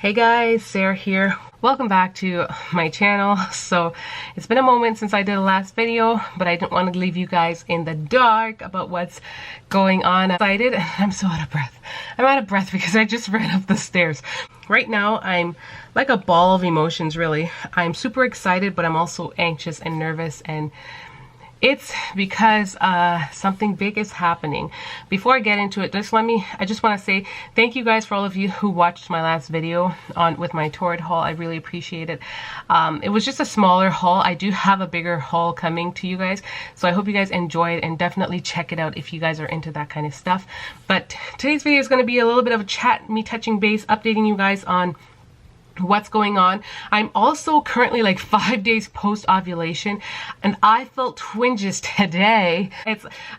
Hey guys, Sarah here. Welcome back to my channel. So it's been a moment since I did a last video, but I didn't want to leave you guys in the dark about what's going on. I'm excited and I'm so out of breath. I'm out of breath because I just ran up the stairs. Right now I'm like a ball of emotions, really. I'm super excited, but I'm also anxious and nervous, and it's because something big is happening. Before I get into it, I just want to say thank you guys for all of you who watched my last video with my torrid haul. I really appreciate it. It was just a smaller haul. I do have a bigger haul coming to you guys, so I hope you guys enjoy it and definitely check it out if you guys are into that kind of stuff. But today's video is going to be a little bit of a chat, me touching base, updating you guys on what's going on. I'm also currently like 5 days post ovulation, and I felt twinges today.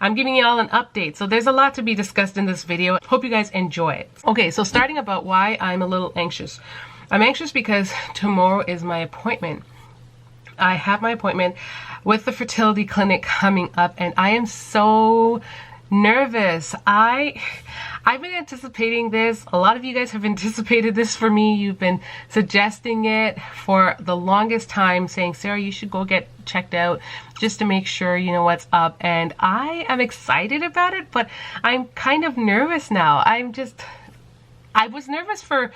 I'm giving y'all an update, so there's a lot to be discussed in this video. Hope you guys enjoy it. Okay, so starting about why I'm a little anxious. I'm anxious because tomorrow is my appointment. I have my appointment with the fertility clinic coming up, and I am so nervous. I've been anticipating this. A lot of you guys have anticipated this for me. You've been suggesting it for the longest time, saying, Sarah, you should go get checked out just to make sure you know what's up. And I am excited about it, but I'm kind of nervous now. I was nervous for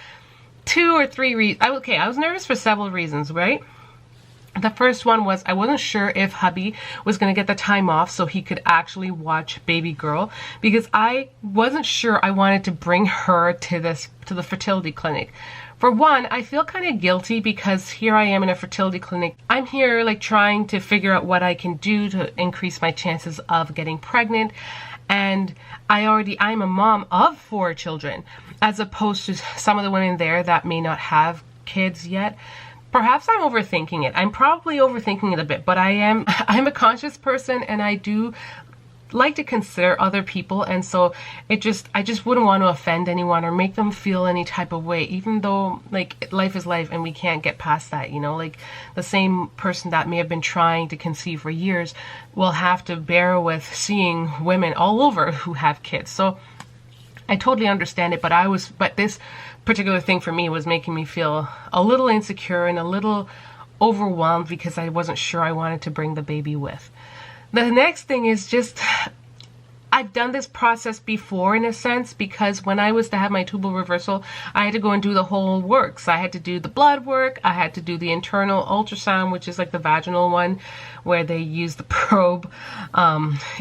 2 or 3 reasons. I was nervous for several reasons, right? The first one was I wasn't sure if hubby was going to get the time off so he could actually watch baby girl, because I wasn't sure I wanted to bring her to the fertility clinic. For one, I feel kind of guilty because here I am in a fertility clinic. I'm here like trying to figure out what I can do to increase my chances of getting pregnant. And I'm a mom of 4 children, as opposed to some of the women there that may not have kids yet. Perhaps I'm overthinking it. I'm probably overthinking it a bit, but I'm a conscious person, and I do like to consider other people, and so I just wouldn't want to offend anyone or make them feel any type of way, even though like life is life and we can't get past that, you know. Like the same person that may have been trying to conceive for years will have to bear with seeing women all over who have kids. So I totally understand it, but this particular thing for me was making me feel a little insecure and a little overwhelmed because I wasn't sure I wanted to bring the baby with. The next thing is just, I've done this process before in a sense, because when I was to have my tubal reversal, I had to go and do the whole work. So I had to do the blood work, I had to do the internal ultrasound, which is like the vaginal one where they use the probe,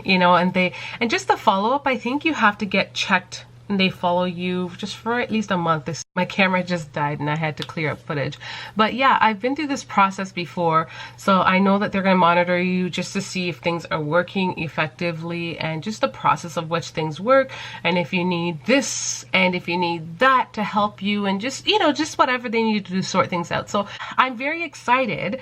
you know, and just the follow-up, I think you have to get checked. And they follow you just for at least a month. My camera just died and I had to clear up footage. But yeah, I've been through this process before, so I know that they're going to monitor you just to see if things are working effectively and just the process of which things work, and if you need this and if you need that to help you, and just, you know, just whatever they need to do to sort things out. So I'm very excited,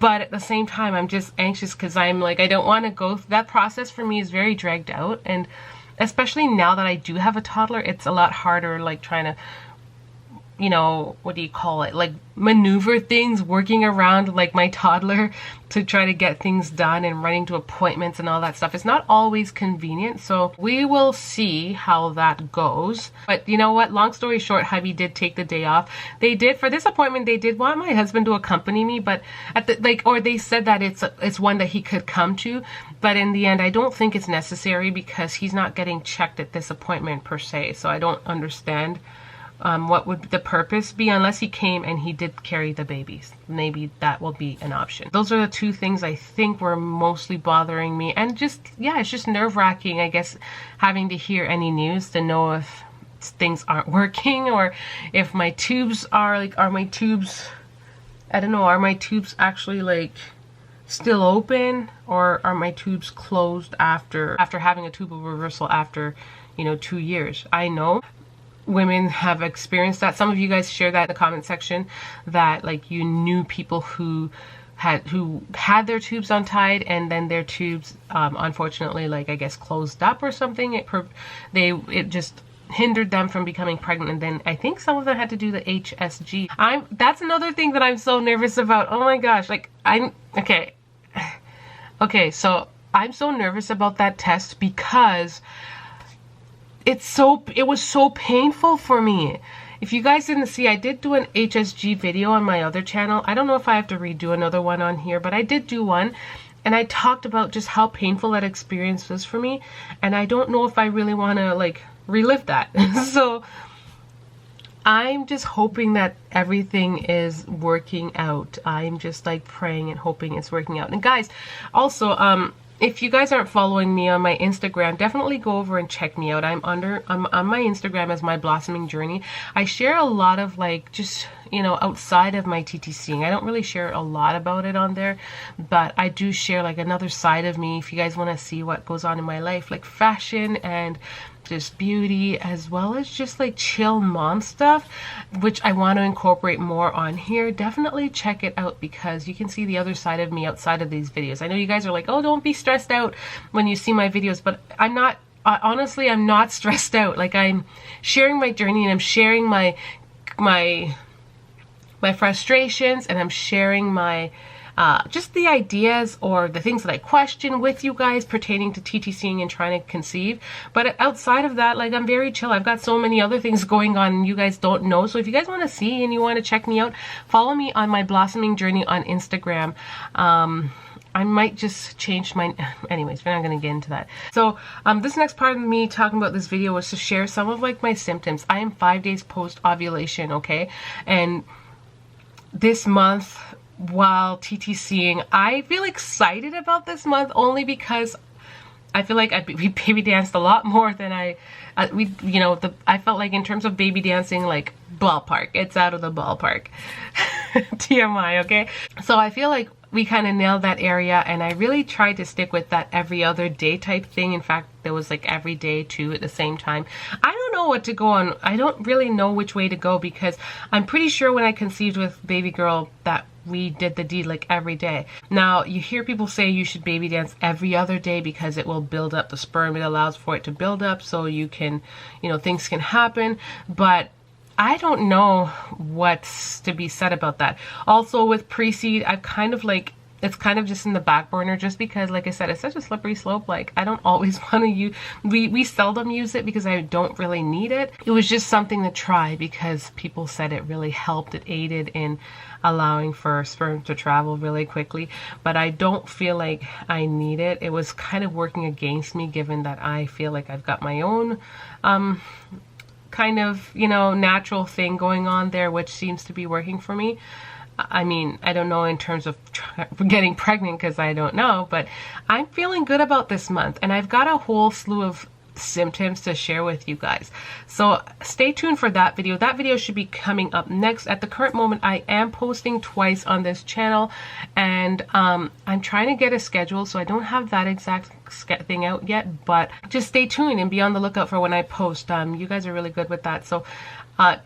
but at the same time I'm just anxious because I'm like, I don't want to go. That process for me is very dragged out, and especially now that I do have a toddler, it's a lot harder, like trying to, you know, what do you call it, like maneuver things, working around like my toddler to try to get things done and running to appointments and all that stuff. It's not always convenient, so we will see how that goes. But you know what, long story short, hubby did take the day off. They did, for this appointment, they did want my husband to accompany me, but or they said that it's one that he could come to, but in the end I don't think it's necessary because he's not getting checked at this appointment per se. So I don't understand what would the purpose be, unless he came and he did carry the babies. Maybe that will be an option. Those are the 2 things I think were mostly bothering me, and just, yeah, it's just nerve-wracking, I guess, having to hear any news to know if things aren't working, or if my tubes are like, are my tubes actually like still open, or are my tubes closed after having a tubal reversal after, you know, 2 years. I know women have experienced that. Some of you guys share that in the comment section, that like you knew people who had their tubes untied, and then their tubes unfortunately, like, I guess closed up or something. It just hindered them from becoming pregnant, and then I think some of them had to do the HSG. That's another thing that I'm so nervous about. Oh my gosh, like okay, so I'm so nervous about that test because it was so painful for me. if you guys didn't see, I did do an HSG video on my other channel. I don't know if I have to redo another one on here, but I did do one. And I talked about just how painful that experience was for me. And I don't know if I really want to like relive that. So I'm just hoping that everything is working out. I'm just like praying and hoping it's working out. And guys, also, if you guys aren't following me on my Instagram, definitely go over and check me out. I'm on my Instagram as My Blossoming Journey. I share a lot of like just, you know, outside of my TTCing. I don't really share a lot about it on there, but I do share like another side of me if you guys want to see what goes on in my life, like fashion and just beauty, as well as just like chill mom stuff, which I want to incorporate more on here. Definitely check it out because you can see the other side of me outside of these videos. I know you guys are like, oh, don't be stressed out when you see my videos, but I'm not. Honestly, I'm not stressed out. Like, I'm sharing my journey and I'm sharing my frustrations, and I'm sharing my just the ideas or the things that I question with you guys pertaining to TTCing and trying to conceive. But outside of that, like, I'm very chill. I've got so many other things going on and you guys don't know. So if you guys want to see and you want to check me out, follow me on My Blossoming Journey on Instagram. I might just change my, anyways, we're not going to get into that. So this next part of me talking about this video was to share some of like my symptoms. I am 5 days post ovulation, okay? And this month, while TTCing, I feel excited about this month only because I feel like we baby danced a lot more than I felt like in terms of baby dancing, like ballpark, it's out of the ballpark. TMI, okay? So I feel like we kind of nailed that area, and I really tried to stick with that every other day type thing. In fact, there was like every day too at the same time. I don't know what to go on. I don't really know which way to go because I'm pretty sure when I conceived with baby girl that we did the deed like every day. Now, you hear people say you should baby dance every other day because it will build up the sperm. It allows for it to build up so you can, you know, things can happen. But I don't know what's to be said about that. Also with pre-seed, I've kind of like, it's kind of just in the back burner just because, like I said, it's such a slippery slope. Like, I don't always want to use, we seldom use it because I don't really need it. It was just something to try because people said it really helped. It aided in allowing for sperm to travel really quickly, but I don't feel like I need it. It was kind of working against me given that I feel like I've got my own kind of, you know, natural thing going on there, which seems to be working for me. I mean, I don't know in terms of getting pregnant because I don't know, but I'm feeling good about this month, and I've got a whole slew of symptoms to share with you guys. So stay tuned for that video. That video should be coming up next. At the current moment, I am posting twice on this channel, and I'm trying to get a schedule, so I don't have that exact thing out yet, but just stay tuned and be on the lookout for when I post. You guys are really good with that. So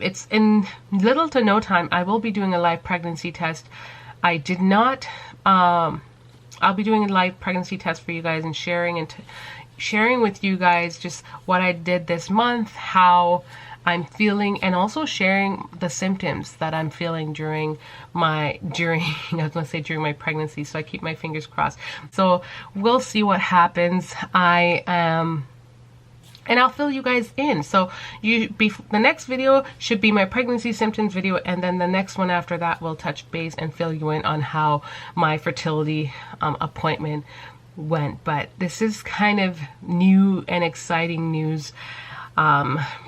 it's in little to no time I will be doing a live pregnancy test. I did not I'll be doing a live pregnancy test for you guys and sharing with you guys just what I did this month, how I'm feeling, and also sharing the symptoms that I'm feeling during my pregnancy. So I keep my fingers crossed. So we'll see what happens. And I'll fill you guys in. So the next video should be my pregnancy symptoms video, and then the next one after that will touch base and fill you in on how my fertility appointment went. But this is kind of new and exciting news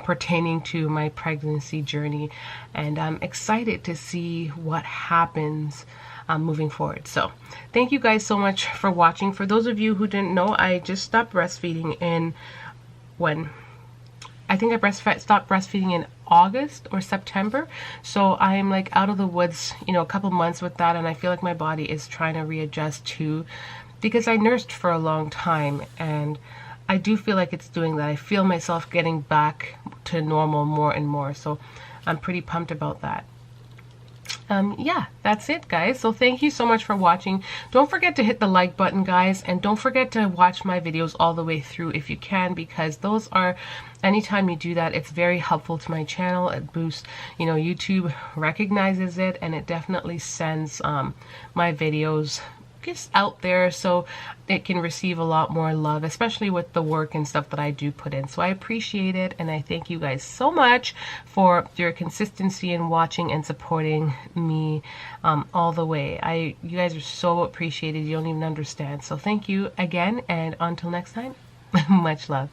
pertaining to my pregnancy journey, and I'm excited to see what happens moving forward. So thank you guys so much for watching. For those of you who didn't know, I just stopped breastfeeding stopped breastfeeding in August or September. So I'm like out of the woods, you know, a couple months with that, and I feel like my body is trying to readjust to, because I nursed for a long time, and I do feel like it's doing that. I feel myself getting back to normal more and more. So I'm pretty pumped about that. Yeah, that's it, guys. So thank you so much for watching. Don't forget to hit the like button, guys, and don't forget to watch my videos all the way through if you can, because those are, anytime you do that, it's very helpful to my channel. It boosts, you know, YouTube recognizes it, and it definitely sends my videos just out there so it can receive a lot more love, especially with the work and stuff that I do put in. So I appreciate it, and I thank you guys so much for your consistency in watching and supporting me all the way. You guys are so appreciated, you don't even understand. So thank you again, and until next time, much love.